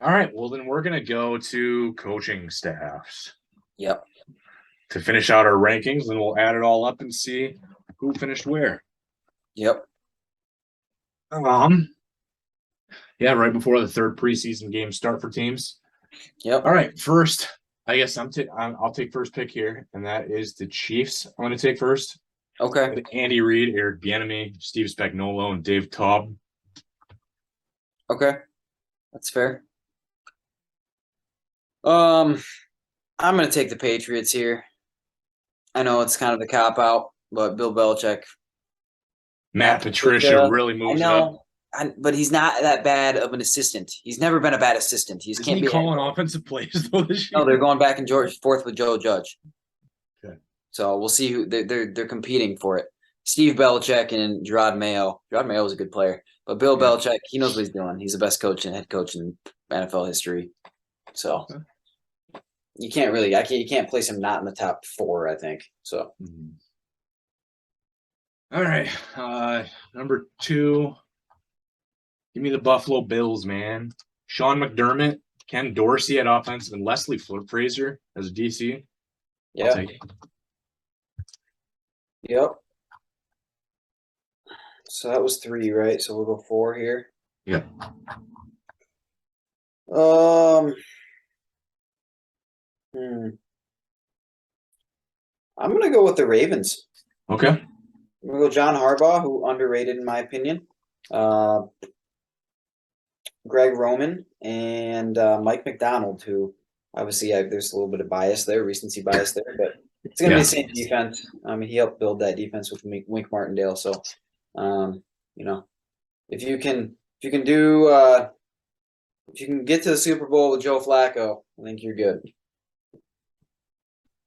All right. Well, then we're going to go to coaching staffs Yep. to finish out our rankings, and we'll add it all up and see who finished where. Yep. Yeah, right before the third preseason game start for teams. Yep. All right. First, I guess I'll take first pick here, and that is the Chiefs. I'm going to take first. Okay. Andy Reid, Eric Bieniemy, Steve Spagnuolo, and Dave Taub. Okay. That's fair. I'm going to take the Patriots here. I know it's kind of a cop out, but Bill Belichick. Matt Patricia really moves it up. But he's not that bad of an assistant. He's never been a bad assistant. He just Isn't can't he be calling offensive plays though this year? No, they're going back and forth with Joe Judge. Okay. So we'll see who they're competing for it. Steve Belichick and Gerard Mayo. Gerard Mayo was a good player, but Bill Belichick, he knows what he's doing. He's the best coach and head coach in NFL history. So you can't place him not in the top 4, I think. So. All right. Number 2. Give me the Buffalo Bills, man. Sean McDermott, Ken Dorsey at offense, and Leslie Frazier as a DC. Yeah. I'll take it. Yep. So that was 3, right? So we'll go 4 here. Yeah. I'm gonna go with the Ravens. Okay. I'm gonna go John Harbaugh, who underrated in my opinion. Greg Roman and Mike McDonald, who obviously there's a little bit of bias there, recency bias there, but it's gonna be the same defense. I mean, he helped build that defense with Wink Martindale. So, if you can get to the Super Bowl with Joe Flacco, I think you're good.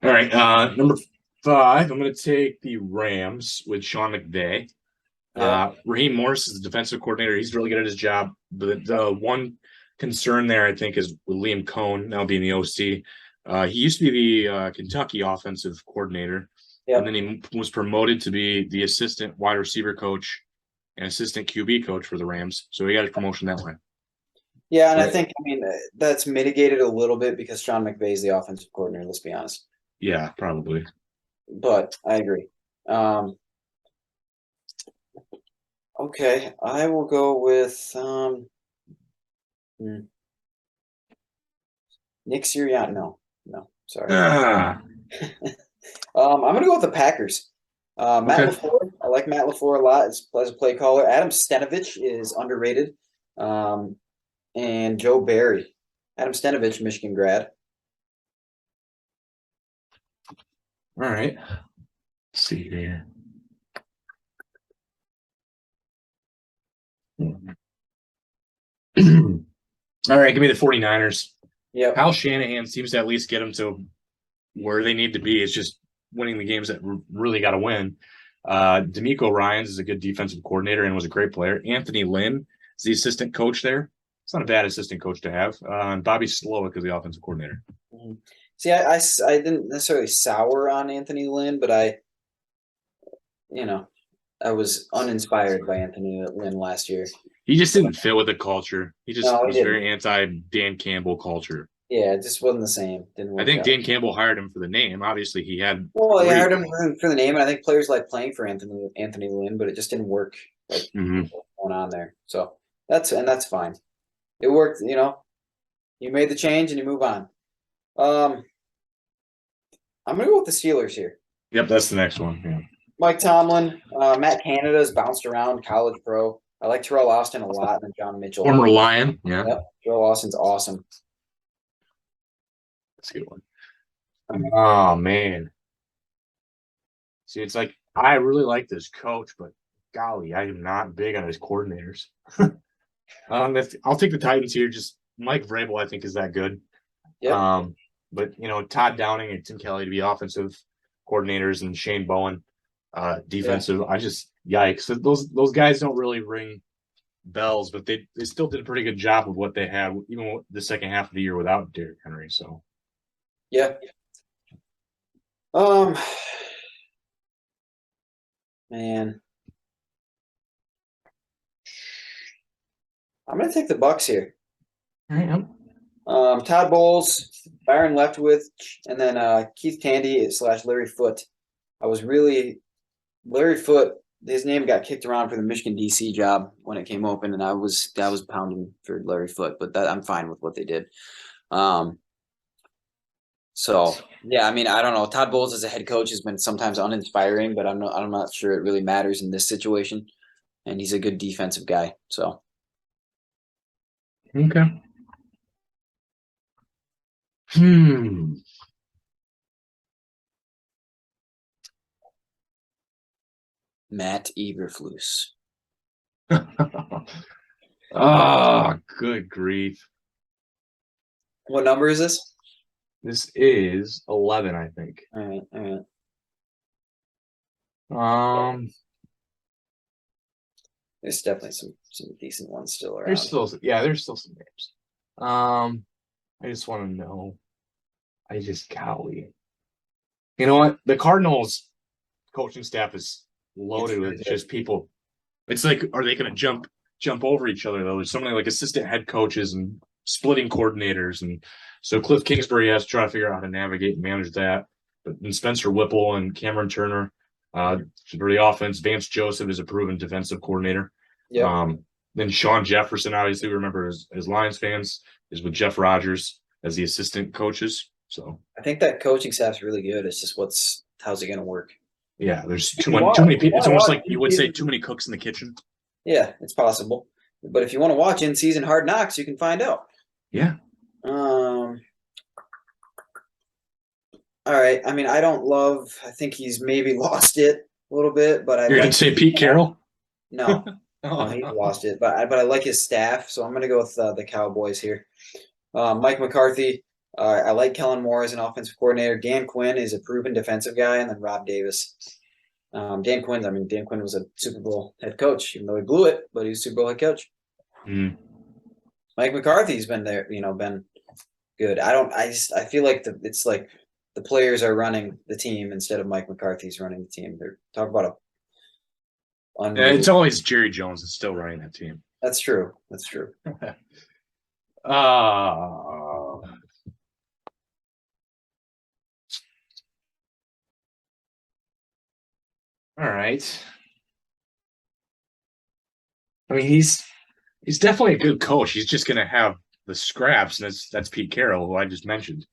All right. Number 5, I'm going to take the Rams with Sean McVay. Raheem Morris is the defensive coordinator. He's really good at his job. But the one concern there, I think, is with Liam Cohn now being the OC. He used to be the Kentucky offensive coordinator, and then he was promoted to be the assistant wide receiver coach and assistant QB coach for the Rams. So he got his promotion that way. Yeah, and I think, that's mitigated a little bit because Sean McVay is the offensive coordinator, let's be honest. Yeah, probably. But I agree. Okay, I will go with Nick Sirianni. No, sorry. I'm gonna go with the Packers. Matt LaFleur. I like Matt LaFleur a lot as a play caller. Adam Stenavich is underrated. And Joe Barry. Adam Stenavich, Michigan grad. All right. Let's see here. All right, give me the 49ers. Yeah. Kyle Shanahan seems to at least get them to where they need to be. It's just winning the games that really got to win. D'Amico Ryans is a good defensive coordinator and was a great player. Anthony Lynn is the assistant coach there. It's not a bad assistant coach to have. And Bobby Slowick is the offensive coordinator. See, I didn't necessarily sour on Anthony Lynn, but I was uninspired by Anthony Lynn last year. He just didn't fit with the culture. He was very anti-Dan Campbell culture. Yeah, it just wasn't the same. I think Dan Campbell hired him for the name. Obviously, he had. Well, he hired him for the name, and I think players like playing for Anthony Lynn, but it just didn't work. What's going on there? So that's fine. It worked. You made the change and you move on. I'm gonna go with the Steelers here. Yep, that's the next one. Yeah. Mike Tomlin, Matt Canada has bounced around college pro. I like Terrell Austin a lot and John Mitchell. Former Lion, yeah. Yep, Terrell Austin's awesome. That's a good one. Oh man. See, it's like I really like this coach, but golly, I am not big on his coordinators. I'll take the Titans here. Just Mike Vrabel, I think, is that good. Yeah. But Todd Downing and Tim Kelly to be offensive coordinators and Shane Bowen defensive. I just yikes. Those guys don't really ring bells, but they still did a pretty good job of what they had, even the second half of the year without Derrick Henry. So yeah. Man. I'm gonna take the Bucks here. I am. Todd Bowles, Byron Leftwich, and then Keith Tandy / Larry Foote. Larry Foote. His name got kicked around for the Michigan DC job when it came open, and I was pounding for Larry Foote, but I'm fine with what they did. So yeah, I mean, I don't know. Todd Bowles as a head coach has been sometimes uninspiring, but I'm not sure it really matters in this situation. And he's a good defensive guy. So Okay. Matt Eberflus. Oh, good grief. What number is this? This is 11, I think. All right. There's definitely some decent ones still around. There's still some names. I just want to know. Golly. You know what? The Cardinals coaching staff is loaded with just people. It's like, are they going to jump over each other though? There's so many like assistant head coaches and splitting coordinators, and so Cliff Kingsbury has to try to figure out how to navigate and manage that. But then Spencer Whipple and Cameron Turner for the offense. Vance Joseph is a proven defensive coordinator. Yeah. Then Sean Jefferson, obviously, we remember as Lions fans, is with Jeff Rogers as the assistant coaches. So I think that coaching staff's really good. It's just how's it going to work? Yeah, there's too many people. It's almost like you would say too many cooks in the kitchen. Yeah, it's possible. But if you want to watch in-season Hard Knocks, you can find out. Yeah. All right. I mean, I think he's maybe lost it a little bit, but You're going to say Pete Carroll? No. No, he's lost it. But I like his staff, so I'm going to go with the Cowboys here. Mike McCarthy. I like Kellen Moore as an offensive coordinator. Dan Quinn is a proven defensive guy, and then Rob Davis. Dan Quinn was a Super Bowl head coach, even though he blew it, but he was a Super Bowl head coach. Mm. Mike McCarthy's been there, been good. I feel like it's like the players are running the team instead of Mike McCarthy's running the team. They're talking about it's always Jerry Jones is still running that team. That's true. All right. I mean, he's definitely a good coach. He's just going to have the scraps, and that's Pete Carroll, who I just mentioned.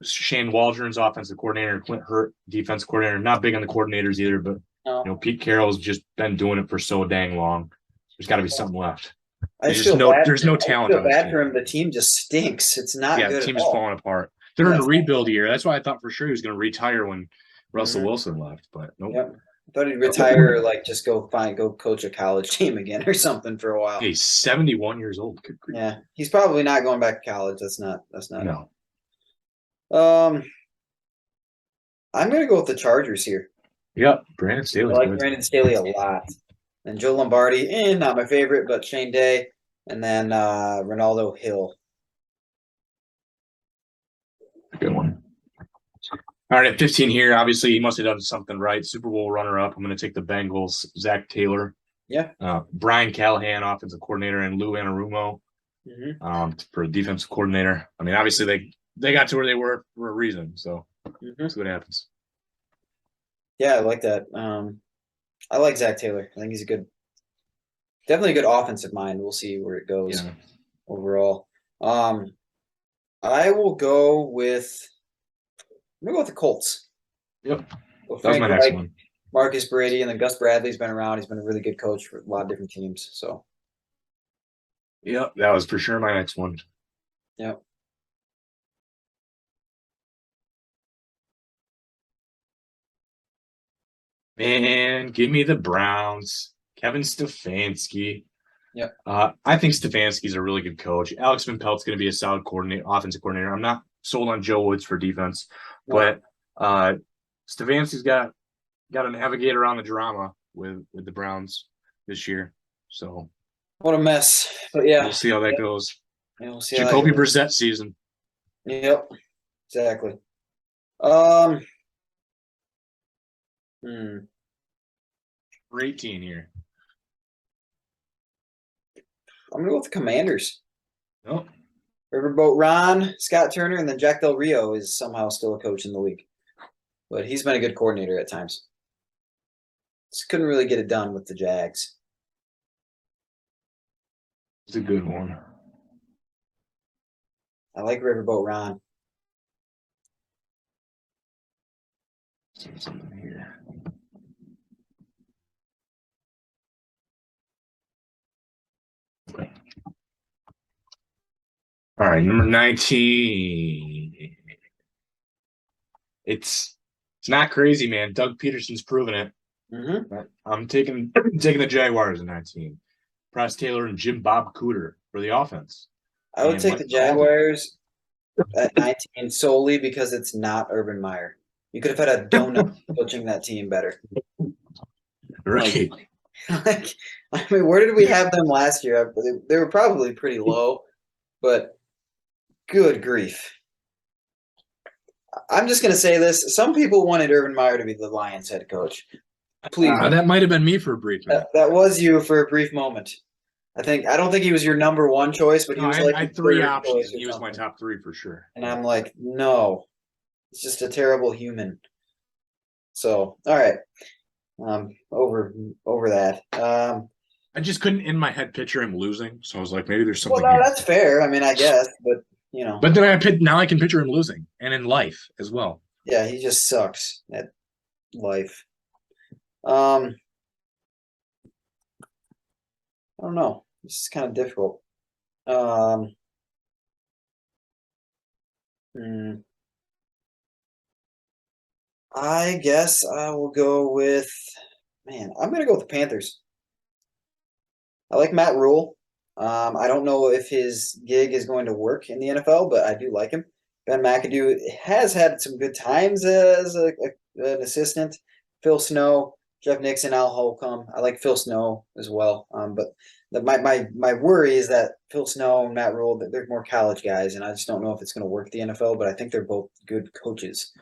Shane Waldron's offensive coordinator, Clint Hurt defensive coordinator. Not big on the coordinators either, but Pete Carroll's just been doing it for so dang long. There's got to be something left. There's no talent. I feel bad for him. The team just stinks. It's not good. Yeah, the team's falling apart. They're in a rebuild year. That's why I thought for sure he was going to retire when Russell Wilson left, but nope. Yep. I thought he'd retire or like just go coach a college team again or something for a while. He's 71 years old. Yeah, he's probably not going back to college. That's not. No. I'm gonna go with the Chargers here. Yep, Brandon Staley. I like Brandon Staley a lot. And Joe Lombardi, not my favorite, but Shane Day, and then Ronaldo Hill. Good one. All right, at 15 here, obviously he must have done something right. Super Bowl runner-up. I'm going to take the Bengals. Zach Taylor. Yeah. Brian Callahan, offensive coordinator, and Lou Anarumo for defensive coordinator. I mean, obviously they got to where they were for a reason. So let's see what happens. Yeah, I like that. I like Zach Taylor. I think he's definitely a good offensive mind. We'll see where it goes overall. I will go with. I'm gonna go with the Colts. Yep, that was my next one. Marcus Brady, and then Gus Bradley's been around. He's been a really good coach for a lot of different teams. So, yep, that was for sure my next one. Yep. Man, give me the Browns. Kevin Stefanski. Yep. I think Stefanski's a really good coach. Alex Van Pelt's going to be a solid offensive coordinator. I'm not sold on Joe Woods for defense, but Stefanski's got to navigate around the drama with the Browns this year. So what a mess. But yeah, we'll see how that goes. Yeah, we'll see. Jacoby Brissett season. Yep. Exactly. For 18 here. I'm gonna go with the Commanders. Nope. Riverboat Ron, Scott Turner, and then Jack Del Rio is somehow still a coach in the league. But he's been a good coordinator at times. Just couldn't really get it done with the Jags. It's a good one. I like Riverboat Ron. Something here. Okay. All right, number 19. It's not crazy, man. Doug Peterson's proven it. Mm-hmm. I'm taking the Jaguars at 19. Press Taylor and Jim Bob Cooter for the offense. I would And take Mike the Jaguars at 19 solely because it's not Urban Meyer. You could have had a donut coaching that team better. Right. Like, I mean, where did we have them last year? They were probably pretty low, but good grief. I'm just going to say this. Some people wanted Urban Meyer to be the Lions head coach. Please. That might have been me for a brief minute. That was you for a brief moment. I don't think he was your number one choice, but he was I had three three options. He was my top three for sure. And I'm like, no, he's just a terrible human. So, all right. Over that. I just couldn't in my head picture him losing, so I was like, maybe there's something. Well, no, here. that's fair. I mean, I guess, but you know. But then now I can picture him losing, and in life as well. Yeah, he just sucks at life. I don't know. This is kind of difficult. I guess I will go with. Man, I'm gonna go with the Panthers. I like Matt Rule. I don't know if his gig is going to work in the NFL, but I do like him. Ben McAdoo has had some good times as an assistant. Phil Snow, Jeff Nixon, Al Holcomb. I like Phil Snow as well. But my worry is that Phil Snow and Matt Rule, they're more college guys, and I just don't know if it's going to work the NFL. But I think they're both good coaches.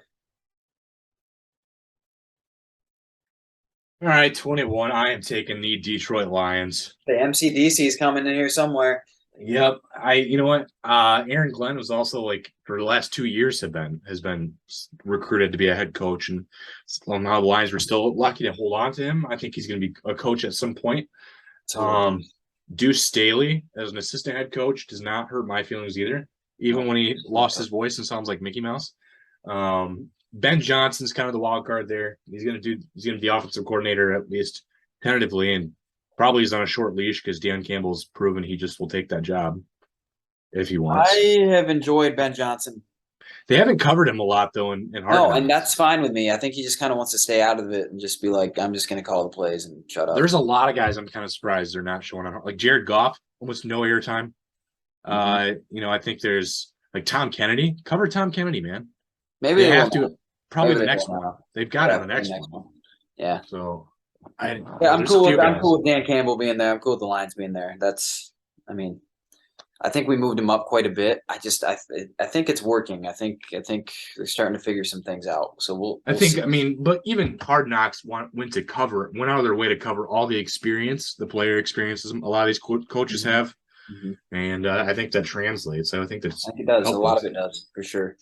All right, 21. I am taking the Detroit Lions. The MCDC is coming in here somewhere. Yep. You know what? Aaron Glenn was also like for the last 2 years has been recruited to be a head coach, and somehow the Lions were still lucky to hold on to him. I think he's going to be a coach at some point. Deuce Staley as an assistant head coach does not hurt my feelings either, even when he lost his voice and sounds like Mickey Mouse. Ben Johnson's kind of the wild card there. He's going to be the offensive coordinator at least tentatively, and probably is on a short leash because Dan Campbell's proven he just will take that job if he wants. I have enjoyed Ben Johnson. They haven't covered him a lot though in Hard No, Knocks. and that's fine with me. I think he just kind of wants to stay out of it and just be like, I'm just going to call the plays and shut up. There's a lot of guys I'm kind of surprised they're not showing up. Like Jared Goff, almost no airtime. I think there's like Tom Kennedy. Cover Tom Kennedy, man. Maybe they have to. Probably Maybe the next one. They've got it on the next one. Yeah. So I'm cool with Dan Campbell being there. I'm cool with the Lions being there. I think we moved him up quite a bit. I think it's working. I think they're starting to figure some things out. So we'll see. But even Hard Knocks went out of their way to cover all the experience, the player experiences a lot of these coaches have. Mm-hmm. And I think that translates. I think it does. A lot of it does, for sure.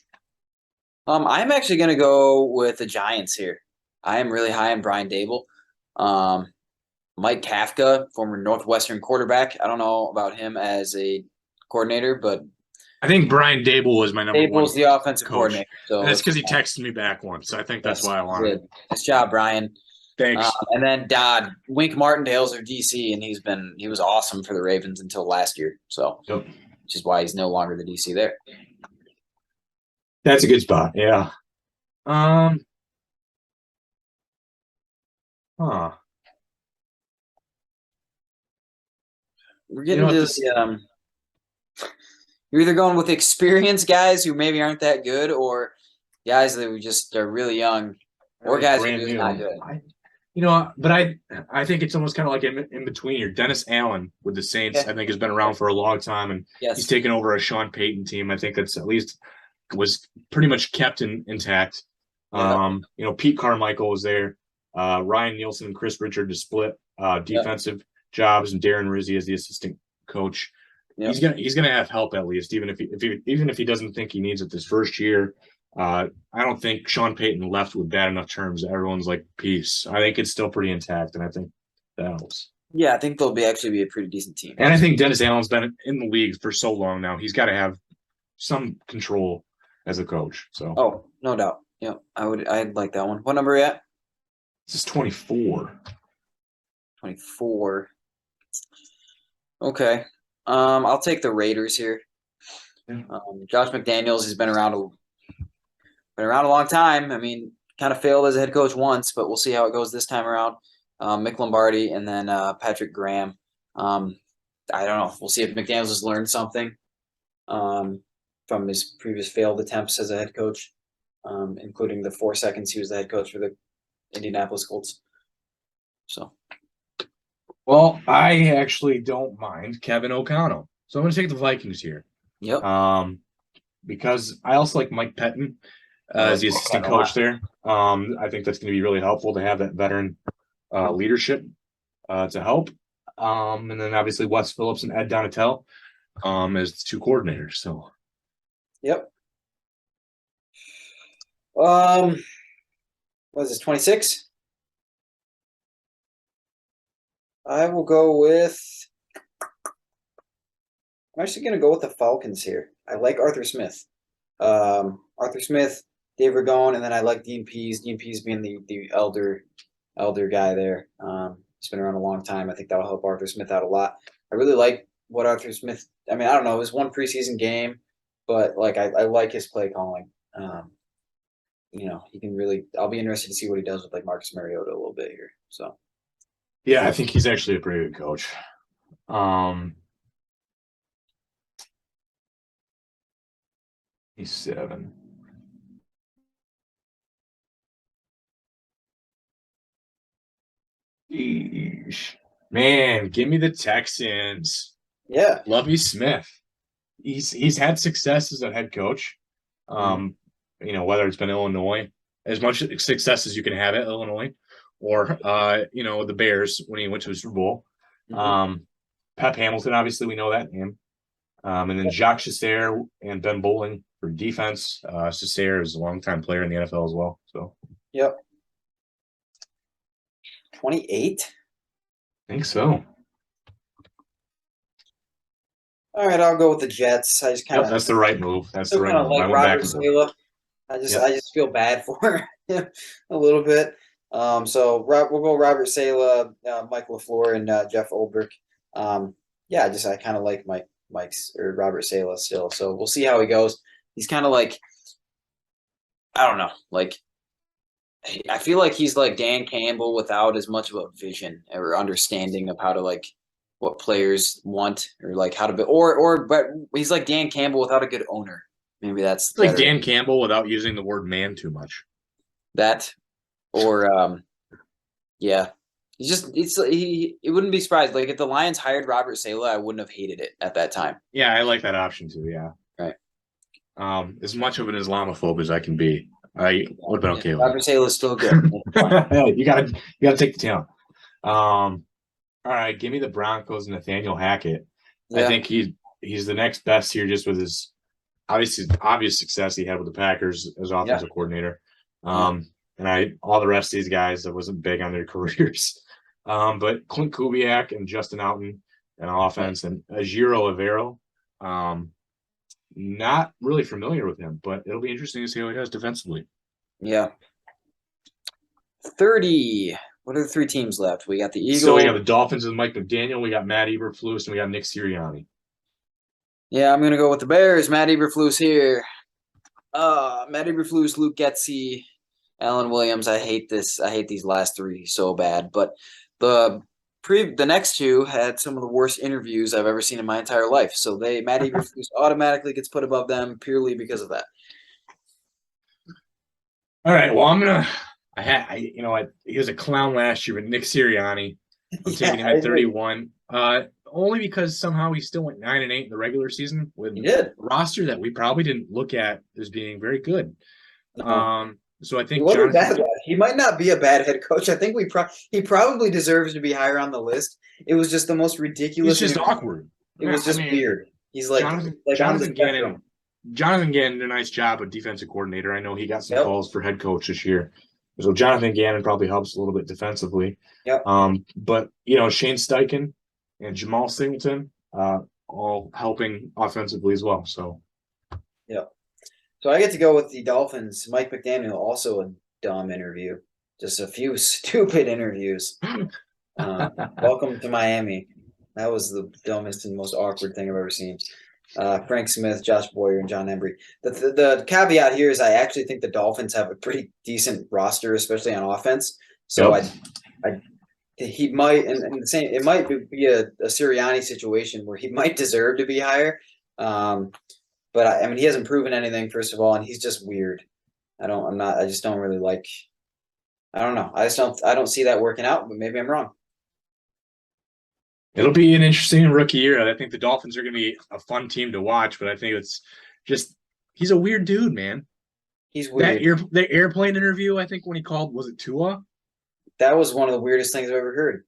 I'm actually going to go with the Giants here. I am really high on Brian Dable. Mike Kafka, former Northwestern quarterback. I don't know about him as a coordinator, but I think Brian Dable was my number one. Dable's the offensive coordinator. So and that's because he texted me back once. So I think that's why I wanted it. Nice job, Brian. Thanks. And then Wink Martindale's their DC, and he was awesome for the Ravens until last year. So, Which is why he's no longer the DC there. That's a good spot. Yeah. We're getting to this. You're either going with experienced guys who maybe aren't that good, or guys that just are really young, or guys who are just not good. But I think it's almost kind of like in between here. Dennis Allen with the Saints, I think, has been around for a long time, and he's taken over a Sean Payton team. I think that's at least was pretty much kept intact. Yeah. Pete Carmichael was there. Ryan Nielsen and Chris Richard to split defensive jobs, and Darren Rizzi as the assistant coach. he's gonna have help at least, even if he doesn't think he needs it this first year. I don't think Sean Payton left with bad enough terms. Everyone's like, peace. I think it's still pretty intact, and I think that helps. Yeah, I think they'll actually be a pretty decent team. And I think Dennis Allen's been in the league for so long now. He's got to have some control as a coach. So, oh, no doubt. Yeah, I'd like that one. What number are you at? This is 24. 24. Okay. I'll take the Raiders here. Yeah. Josh McDaniels has been around a long time. I mean, kind of failed as a head coach once, but we'll see how it goes this time around. Mick Lombardi and then Patrick Graham. I don't know. We'll see if McDaniels has learned something from his previous failed attempts as a head coach, including the 4 seconds he was the head coach for the Indianapolis Colts. So, well, I actually don't mind Kevin O'Connell, so I'm going to take the Vikings here. Yep. Because I also like Mike Pettin as the assistant coach there. I think that's going to be really helpful to have that veteran leadership to help. And then obviously Wes Phillips and Ed Donatel as the two coordinators. So, yep. What is this, 26? I will go with. I'm actually going to go with the Falcons here. I like Arthur Smith. Arthur Smith, Dave Ragone, and then I like Dean Pease. Dean Pease being the elder guy there. He's been around a long time. I think that'll help Arthur Smith out a lot. I really like what Arthur Smith. I mean, I don't know. It was one preseason game, but like I like his play calling. He can really. I'll be interested to see what he does with like Marcus Mariota a little bit here. So. Yeah, I think he's actually a pretty good coach. He's 7. Eesh. Man, give me the Texans. Yeah. Lovie Smith. He's had success as a head coach. Whether it's been Illinois, as much success as you can have at Illinois, or the Bears when he went to the Super Bowl. Pep Hamilton, obviously we know that name. And then Jacques Chasseur and Ben Bowling for defense. Chasseur is a longtime player in the NFL as well. So yep. 28? I think so. All right, I'll go with the Jets. I just kind of that's the right move. That's the right move. Like Robert Saleh. I just feel bad for him a little bit. So we'll go Robert Saleh, Mike LaFleur, and Jeff Ulbrich. I kind of like Mike's or Robert Saleh still. So we'll see how he goes. He's kind of like, I don't know, like I feel like he's like Dan Campbell without as much of a vision or understanding of how to like what players want or like how to be but he's like Dan Campbell without a good owner. Maybe that's like Dan Campbell without using the word man too much. That or yeah. It wouldn't be surprised. Like if the Lions hired Robert Saleh, I wouldn't have hated it at that time. Yeah, I like that option too. Yeah. Right. As much of an Islamophobe as I can be, I would have been okay with Robert Saleh is still good. You gotta take the talent. All right, give me the Broncos and Nathaniel Hackett. Yeah. I think he's the next best here just with his obvious success he had with the Packers as offensive coordinator. And all the rest of these guys, I wasn't big on their careers. But Clint Kubiak and Justin Alton on offense and Ajiro Avero. Not really familiar with him, but it'll be interesting to see how he does defensively. Yeah. 30. What are the 3 teams left? We got the Eagles. So we got the Dolphins with Mike McDaniel. We got Matt Eberflus, and we got Nick Sirianni. Yeah, I'm going to go with the Bears. Matt Eberflus here. Matt Eberflus, Luke Getsy, Alan Williams. I hate this. I hate these last 3 so bad. But the next 2 had some of the worst interviews I've ever seen in my entire life. So Matt Eberflus automatically gets put above them purely because of that. All right. Well, I'm gonna. He was a clown last year with Nick Sirianni. I'm taking him at 31. Only because somehow he still went 9-8 in the regular season with a roster that we probably didn't look at as being very good. So I think he might not be a bad head coach. I think he probably deserves to be higher on the list. It was just the most ridiculous. It's just awkward. It Yeah, was just I mean, weird. He's like on the Jonathan spectrum. Gannon. Jonathan Gannon did a nice job of defensive coordinator. I know he got some Yep. calls for head coach this year. So Jonathan Gannon probably helps a little bit defensively. Yep. But Shane Steichen and Jamal Singleton, all helping offensively as well. So Yep. So I get to go with the Dolphins. Mike McDaniel, also a dumb interview. Just a few stupid interviews. Welcome to Miami. That was the dumbest and most awkward thing I've ever seen. Frank Smith, Josh Boyer, and John Embry. The caveat here is I actually think the Dolphins have a pretty decent roster, especially on offense. So Yep. he might, and the same, it might be a Sirianni situation where he might deserve to be higher. But I mean, he hasn't proven anything, first of all, and he's just weird. I just don't really like. I don't know. I don't see that working out, but maybe I'm wrong. It'll be an interesting rookie year. I think the Dolphins are going to be a fun team to watch, but I think it's just he's a weird dude, man. He's weird. The airplane interview, I think when he called, was it Tua? That was one of the weirdest things I've ever heard.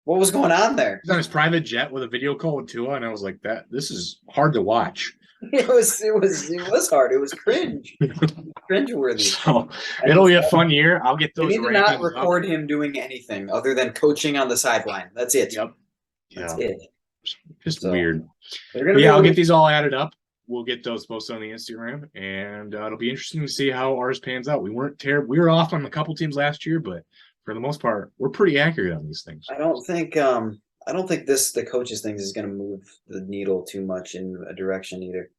What was going on there? He was on his private jet with a video call with Tua, and I was like, this is hard to watch. It was hard. It was cringe. Cringe-worthy. So it'll be a fun year. I'll get They those need to not rankings record up. him doing anything other than coaching on the sideline. That's it. Yep. That's Yeah. it. Just So, weird. They're gonna Yeah, I'll get these all added up. We'll get those posted on the Instagram, and it'll be interesting to see how ours pans out. We weren't terrible. We were off on a couple teams last year, but for the most part, we're pretty accurate on these things. I don't think the coaches thing is going to move the needle too much in a direction either.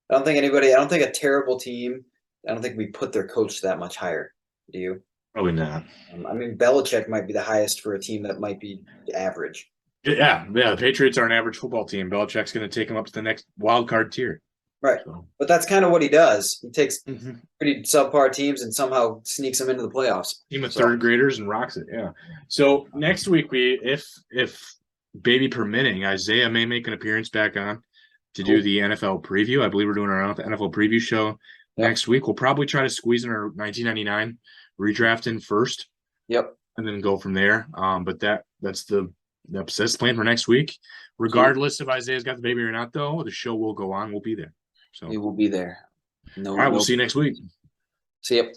I don't think a terrible team. I don't think we put their coach that much higher. Do you? Probably not. I mean, Belichick might be the highest for a team that might be average. Yeah. The Patriots are an average football team. Belichick's going to take them up to the next wild card tier. Right. So. But that's kind of what he does. He takes pretty subpar teams and somehow sneaks them into the playoffs. Team of third graders and rocks it. Yeah. So next week, if baby permitting, Isaiah may make an appearance back on to do the NFL preview. I believe we're doing our NFL preview show next week. We'll probably try to squeeze in our 1999 redraft in first. Yep. And then go from there. But that's the plan for next week. Regardless if Isaiah's got the baby or not, though, the show will go on. We'll be there. So we will be there. No. All right. We'll see you next week. See you.